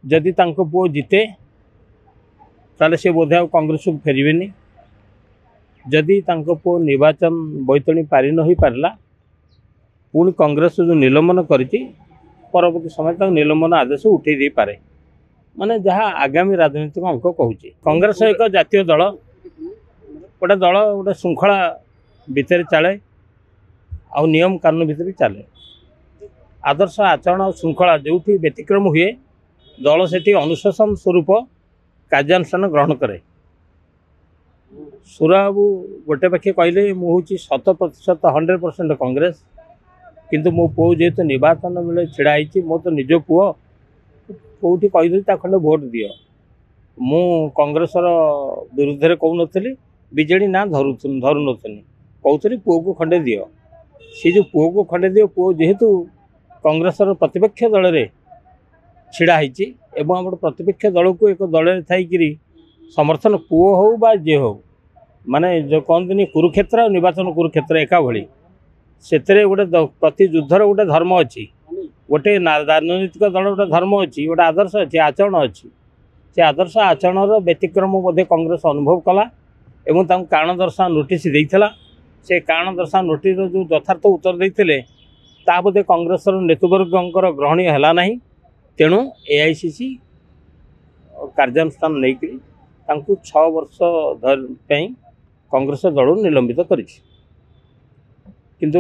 जदि तांको पुओ जिते ताले से बोधे आ कांग्रेस को फेरबेनी जदि तांको पुओ निर्वाचन बैतरणी पारि न हो पारला पुणी कांग्रेस जो निलंबन करिछि परवर्ती समय तक निलंबन आदेश उठे दे पारे माने जहाँ आगामी राजनीतिक अंक कहूँ कांग्रेस एक जातीय दल गोटे दल गोटे श्रृंखला भितर चले आ नियम कानून भितर चले आदर्श आचरण और श्रृंखला जो व्यतिक्रम हुए दल से अनुशासन स्वरूप कार्यानुष्ठान ग्रहण करे। सुराबू गोटे पाखे कहले मुझे 100% 100% कांग्रेस किंतु मो पुओ जेहेतु निर्वाचन बेले छिड़ा मो तो निज पुओ कौटी कहीदे खंडे भोट दियो मु कांग्रेस विरुद्ध में कहून बीजेडी ना धरू नी कहते पुओ को खंडे दियो सी जो पुओ को खंडे दियो पुओ जेहेतु कांग्रेस प्रतिपक्ष दल में छिड़ा एवं आम प्रतिपक्ष दल को एक दल थी समर्थन पुओ हो बा जे हो माने जो कहते कुरुक्षेत्र और निर्वाचन कुरुक्षेत्र एका भली से गोटे प्रति युद्धर गोटे धर्म अच्छी गोटे राजनैतिक दल गोटे धर्म अच्छी गोटे आदर्श अच्छी आचरण अच्छी से आदर्श आचरण व्यतिक्रम बोधे कांग्रेस अनुभव कला एवं कारण दर्शा नोटिस देता से कारण दर्शा नोटिस जो यथार्थ उत्तर देते ता बोधे कांग्रेस नेतृवर्गर ग्रहणीय है ना तेणु एआईसीसी कार्यानुष्ठान नहीं 6 वर्ष कांग्रेस दल निलंबित कर किंतु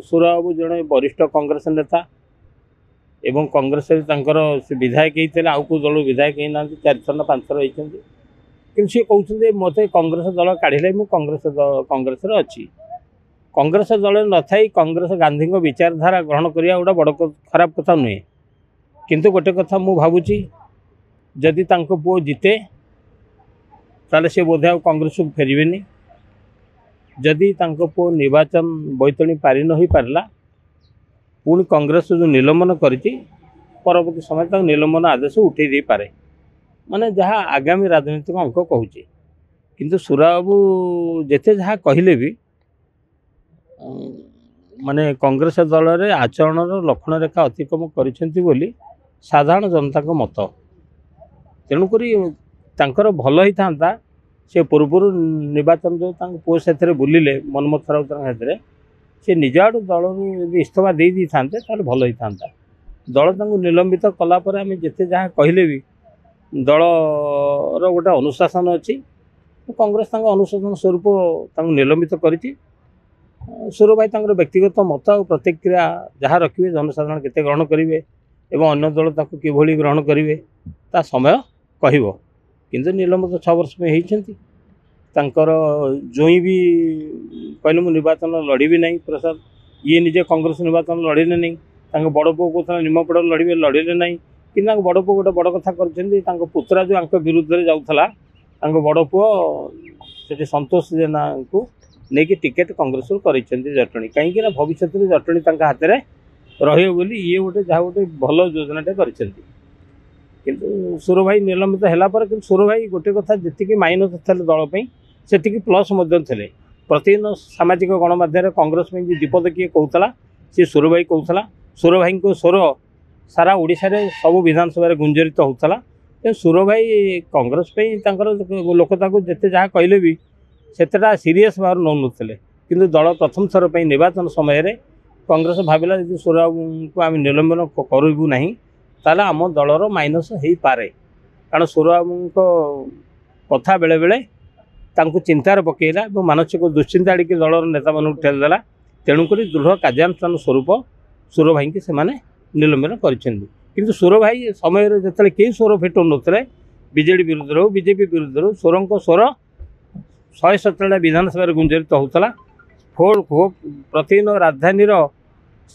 सुराबू जड़े वरिष्ठ कांग्रेस नेता एवं कांग्रेस विधायक होते आउ को दल विधायक होना 4 थर 5 थर होती कि सी कहते मत कांग्रेस दल काढ़े कांग्रेस अच्छी कांग्रेस दल न थी कांग्रेस गांधी विचारधारा ग्रहण करवा गोटे बड़ खराब कथा नुहे किंतु गोटे कथा मु भावुची जदि तांको पुओ जिते ताले से बोधे आ कांग्रेस को फेरबेनी जदि तांको पुओ निर्वाचन बैतरणी पारि न हो पारला पुणी कांग्रेस जो निलंबन करिछि परवर्ती समय तक निलंबन आदेश उठे दे पारे माने जहाँ आगामी राजनीतिक अंक कहूँ किंतु सुराबू जेते जहाँ कहले भी माने कांग्रेस दल रे आचरण लक्षण रेखा अतिक्रम करिसेंती बोली साधारण जनता को मत तेणुक भल ही था से पूर्व निर्वाचन जो पुओ से बुलिले मनमोहन राउत से निज आड़ दल इस्तफा दे दी था भल ही था दल निलंबित कलापर आम जिते जहाँ कहले भी दल गोटे अनुशासन अच्छी कांग्रेस अनुशासन स्वरूप निलंबित करी सुर भाई व्यक्तिगत मत और प्रतिक्रिया जहाँ रखिए जनसाधारण केते ग्रहण करेंगे एवं अन्य दल कि ग्रहण करेंगे ता समय कह किंतु निलंबित 6 वर्ष में होती जोई भी कहले मु निर्वाचन लड़बी नहीं प्रसाद ये निजे कांग्रेस निर्वाचन लड़े नहीं बड़ पु कहते निमपड़ लड़े लड़े ना कि बड़ पु गोटे बड़ कथा कर पुत्रा जो आंक विरुद्ध में जाऊला बड़ पुओ से संतोष जेना को नहीं टिकेट कांग्रेस कर जटणी कहीं भविष्य में जटणी हाथ में रही ये गोटे जहाँ गोटे भल योजनाटे कर सुर भाई निलंबित है सुर भाई गोटे कथा जी माइनस थे दलपाई से प्लस थे प्रतिदिन सामाजिक गणमाध्यम कांग्रेस में दीपद किए कहला सी सुर भाई कहला सुर भाई को स्वर सारा ओडिशा रे सब विधानसभा गुंजरित होता सुर भाई कांग्रेस लोकता को जिते जहाँ कहले भी सेटा सीरीयस भाव नौ नुले किंतु दल प्रथम थर पर निर्वाचन समय रे कांग्रेस भाविला यदि सुर को आम निलंबन करूँ ना ताला आम दलर माइनस हो पारे कारण सुर को कथा बेले बेले चिंतार पकेला और मानसिक दुश्चिंता आड़े दलर नेता मान ठेलदेला तेणुक दृढ़ कार्यानुष्ठान स्वरूप सुर भाई की से निलंबन कर सुर भाई समय जो कई स्वर फिटो नुले बीजेडी विरुद्ध हो बीजेपी विरुद्ध हो स्वर को स्वर 117 विधानसभा गुंजरित होता प्रतिदिन राजधानी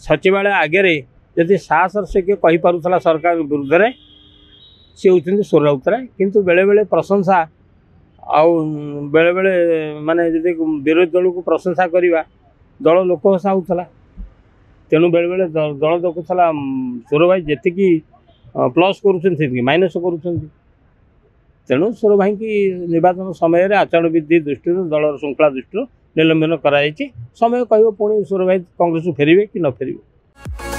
सचिवालय आगे जदि साहस से किए कहीपरुला सरकार विरुद्ध में सी होती स्वर राउतराय किंतु बेले बेले प्रशंसा आउ बेले बेले माने जदि विरोधी दल को प्रशंसा करवा दल लोक हसा होता तेणु बेले बेले दल देखुला सुर भाई जी प्लस कर माइनस कर तेणु सुर भाई की निर्वाचन समय आचरण विधि दृष्टि दल श्रृंखला दृष्टि निलंबन कराई समय कह पुणी सुर भाई कांग्रेस को फेरबे कि न फेरबे।